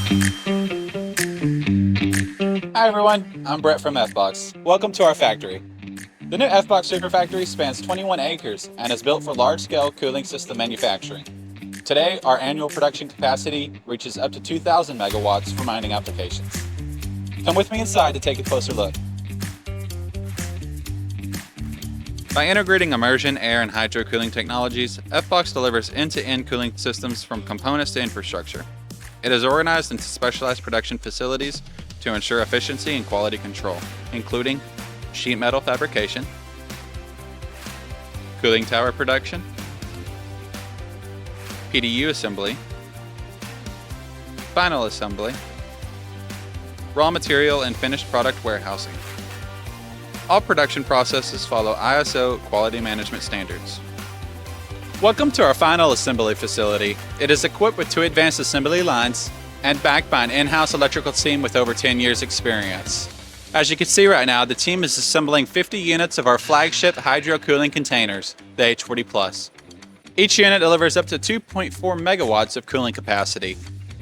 Hi everyone, I'm Brett from FBOX. Welcome to our factory. The new FBOX Super Factory spans 21 acres and is built for large-scale cooling system manufacturing. Today, our annual production capacity reaches up to 2,000 megawatts for mining applications. Come with me inside to take a closer look. By integrating immersion, air, and hydro cooling technologies, FBOX delivers end-to-end cooling systems from components to infrastructure. It is organized into specialized production facilities to ensure efficiency and quality control, including sheet metal fabrication, cooling tower production, PDU assembly, final assembly, raw material and finished product warehousing. All production processes follow ISO quality management standards. Welcome to our final assembly facility. It is equipped with 2 advanced assembly lines and backed by an in-house electrical team with over 10 years experience. As you can see right now, the team is assembling 50 units of our flagship hydro cooling containers, the H40 Plus. Each unit delivers up to 2.4 megawatts of cooling capacity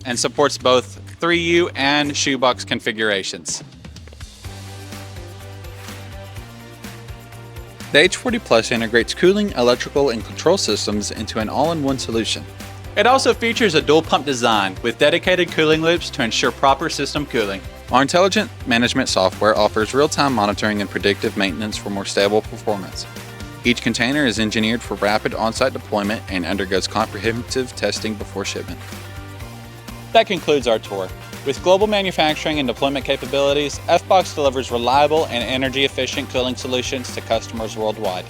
and supports both 3U and shoebox configurations. The H40 Plus integrates cooling, electrical, and control systems into an all-in-one solution. It also features a dual pump design with dedicated cooling loops to ensure proper system cooling. Our intelligent management software offers real-time monitoring and predictive maintenance for more stable performance. Each container is engineered for rapid on-site deployment and undergoes comprehensive testing before shipment. That concludes our tour. With global manufacturing and deployment capabilities, FBOX delivers reliable and energy-efficient cooling solutions to customers worldwide.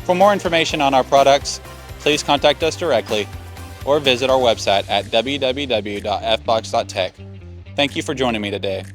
For more information on our products, please contact us directly or visit our website at www.fbox.tech. Thank you for joining me today.